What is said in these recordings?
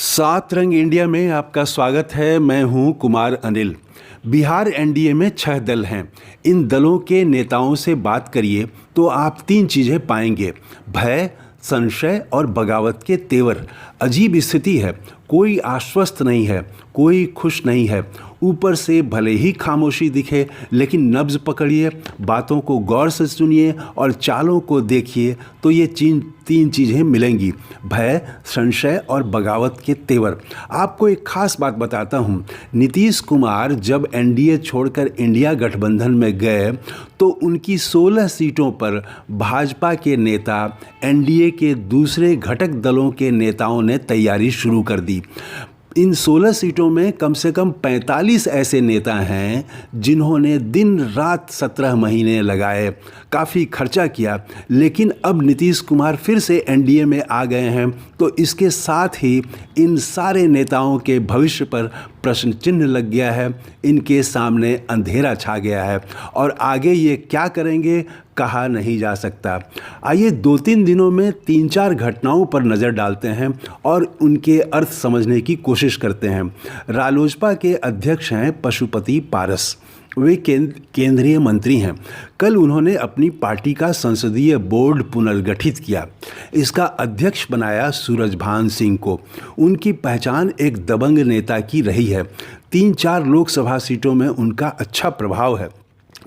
सात रंग इंडिया में आपका स्वागत है। मैं हूं कुमार अनिल। बिहार एनडीए में 6 दल हैं। इन दलों के नेताओं से बात करिए तो आप 3 चीज़ें पाएंगे: भय, संशय और बगावत के तेवर। अजीब स्थिति है। कोई आश्वस्त नहीं है, कोई खुश नहीं है। ऊपर से भले ही खामोशी दिखे, लेकिन नब्ज पकड़िए, बातों को गौर से सुनिए और चालों को देखिए तो ये 3 चीज़ें मिलेंगी: भय, संशय और बगावत के तेवर। आपको एक खास बात बताता हूँ। नीतीश कुमार जब एनडीए छोड़कर इंडिया गठबंधन में गए तो उनकी 16 सीटों पर भाजपा के नेता, एनडीए के दूसरे घटक दलों के नेताओं ने तैयारी शुरू कर दी। इन 16 सीटों में कम से कम 45 ऐसे नेता हैं जिन्होंने दिन रात 17 महीने लगाए, काफ़ी खर्चा किया। लेकिन अब नीतीश कुमार फिर से एनडीए में आ गए हैं तो इसके साथ ही इन सारे नेताओं के भविष्य पर प्रश्न चिन्ह लग गया है। इनके सामने अंधेरा छा गया है और आगे ये क्या करेंगे कहा नहीं जा सकता। आइए 2-3 दिनों में 3-4 घटनाओं पर नज़र डालते हैं और उनके अर्थ समझने की कोशिश करते हैं। रालोसपा के अध्यक्ष हैं पशुपति पारस। वे केंद्रीय मंत्री हैं। कल उन्होंने अपनी पार्टी का संसदीय बोर्ड पुनर्गठित किया। इसका अध्यक्ष बनाया सूरजभान सिंह को। उनकी पहचान एक दबंग नेता की रही है। 3-4 लोकसभा सीटों में उनका अच्छा प्रभाव है।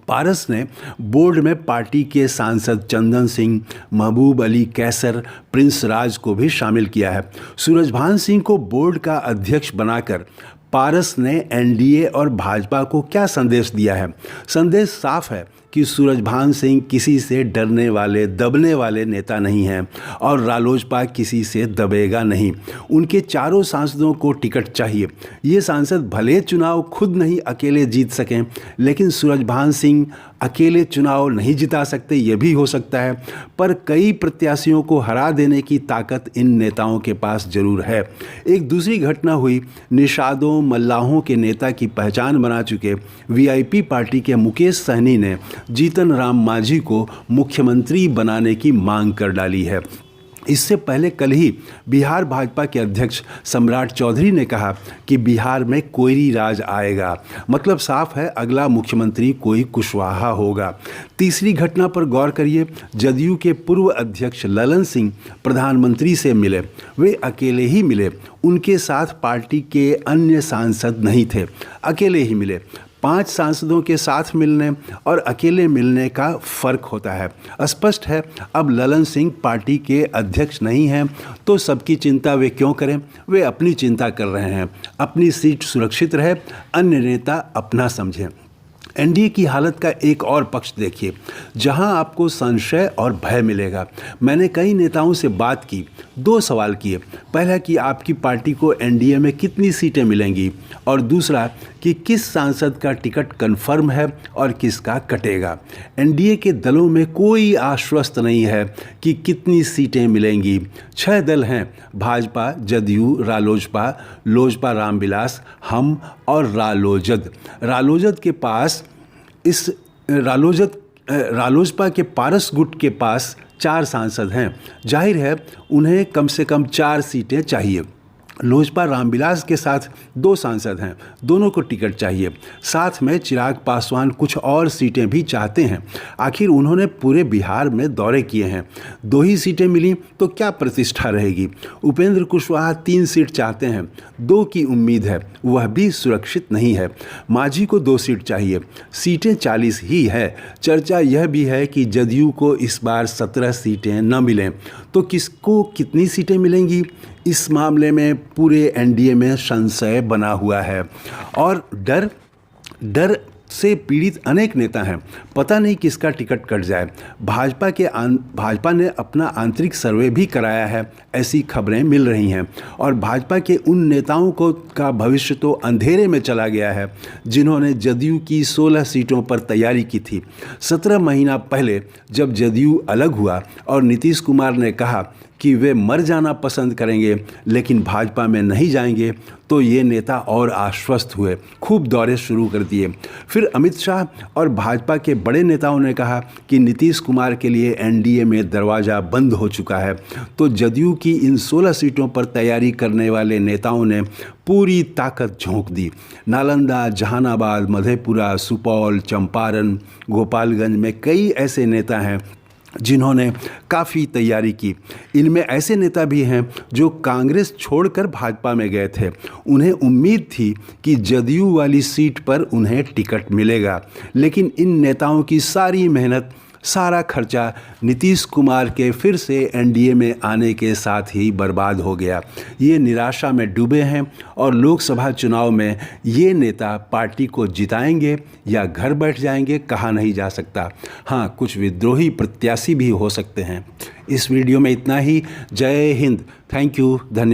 पारस ने बोर्ड में पार्टी के सांसद चंदन सिंह, महबूब अली कैसर, प्रिंस राज को भी शामिल किया है। सूरजभान सिंह को बोर्ड का अध्यक्ष बनाकर पारस ने एनडीए और भाजपा को क्या संदेश दिया है? संदेश साफ है कि सूरजभान सिंह किसी से डरने वाले, दबने वाले नेता नहीं हैं और रालोसपा किसी से दबेगा नहीं। उनके चारों सांसदों को टिकट चाहिए। ये सांसद भले चुनाव खुद नहीं अकेले जीत सकें, लेकिन सूरजभान सिंह अकेले चुनाव नहीं जिता सकते, ये भी हो सकता है, पर कई प्रत्याशियों को हरा देने की ताकत इन नेताओं के पास जरूर है। एक दूसरी घटना हुई। निषादों मल्लाहों के नेता की पहचान बना चुके वीआईपी पार्टी के मुकेश सहनी ने जीतन राम मांझी को मुख्यमंत्री बनाने की मांग कर डाली है। इससे पहले कल ही बिहार भाजपा के अध्यक्ष सम्राट चौधरी ने कहा कि बिहार में कोयरी राज आएगा। मतलब साफ है, अगला मुख्यमंत्री कोई कुशवाहा होगा। तीसरी घटना पर गौर करिए। जदयू के पूर्व अध्यक्ष ललन सिंह प्रधानमंत्री से मिले। वे अकेले ही मिले। उनके साथ पार्टी के अन्य सांसद नहीं थे, अकेले ही मिले। 5 सांसदों के साथ मिलने और अकेले मिलने का फ़र्क होता है। स्पष्ट है, अब ललन सिंह पार्टी के अध्यक्ष नहीं हैं तो सबकी चिंता वे क्यों करें? वे अपनी चिंता कर रहे हैं। अपनी सीट सुरक्षित रहे, अन्य नेता अपना समझें। एनडीए की हालत का एक और पक्ष देखिए, जहां आपको संशय और भय मिलेगा। मैंने कई नेताओं से बात की, 2 सवाल किए। पहला कि आपकी पार्टी को एनडीए में कितनी सीटें मिलेंगी, और दूसरा कि किस सांसद का टिकट कन्फर्म है और किसका कटेगा। एनडीए के दलों में कोई आश्वस्त नहीं है कि कितनी सीटें मिलेंगी। 6 दल हैं: भाजपा, जदयू, रालोसपा, लोजपा रामविलास, हम और रालोजद। रालोजद के पास रालोसपा के पारस गुट के पास 4 सांसद हैं। जाहिर है उन्हें कम से कम 4 सीटें चाहिए। लोजपा रामविलास के साथ 2 सांसद हैं, दोनों को टिकट चाहिए। साथ में चिराग पासवान कुछ और सीटें भी चाहते हैं। आखिर उन्होंने पूरे बिहार में दौरे किए हैं। 2 ही सीटें मिली तो क्या प्रतिष्ठा रहेगी? उपेंद्र कुशवाहा 3 सीट चाहते हैं, 2 की उम्मीद है, वह भी सुरक्षित नहीं है। मांझी को 2 सीट चाहिए, सीटें 40 ही है। चर्चा यह भी है कि जदयू को इस बार 17 सीटें न मिलें तो किसको कितनी सीटें मिलेंगी? इस मामले में पूरे एनडीए में संशय बना हुआ है और डर से पीड़ित अनेक नेता हैं। पता नहीं किसका टिकट कट जाए। भाजपा ने अपना आंतरिक सर्वे भी कराया है, ऐसी खबरें मिल रही हैं। और भाजपा के उन नेताओं का भविष्य तो अंधेरे में चला गया है जिन्होंने जदयू की 16 सीटों पर तैयारी की थी। 17 महीना पहले जब जदयू अलग हुआ और नीतीश कुमार ने कहा कि वे मर जाना पसंद करेंगे लेकिन भाजपा में नहीं जाएंगे, तो ये नेता और आश्वस्त हुए, खूब दौरे शुरू कर दिए। फिर अमित शाह और भाजपा के बड़े नेताओं ने कहा कि नीतीश कुमार के लिए एनडीए में दरवाज़ा बंद हो चुका है। तो जदयू की इन 16 सीटों पर तैयारी करने वाले नेताओं ने पूरी ताकत झोंक दी। नालंदा, जहानाबाद, मधेपुरा, सुपौल, चंपारण, गोपालगंज में कई ऐसे नेता हैं जिन्होंने काफ़ी तैयारी की। इनमें ऐसे नेता भी हैं जो कांग्रेस छोड़कर भाजपा में गए थे। उन्हें उम्मीद थी कि जदयू वाली सीट पर उन्हें टिकट मिलेगा, लेकिन इन नेताओं की सारी मेहनत, सारा खर्चा नीतीश कुमार के फिर से एनडीए में आने के साथ ही बर्बाद हो गया। ये निराशा में डूबे हैं और लोकसभा चुनाव में ये नेता पार्टी को जिताएंगे या घर बैठ जाएंगे, कहा नहीं जा सकता। हाँ, कुछ विद्रोही प्रत्याशी भी हो सकते हैं। इस वीडियो में इतना ही। जय हिंद। Thank you. धन्यवाद।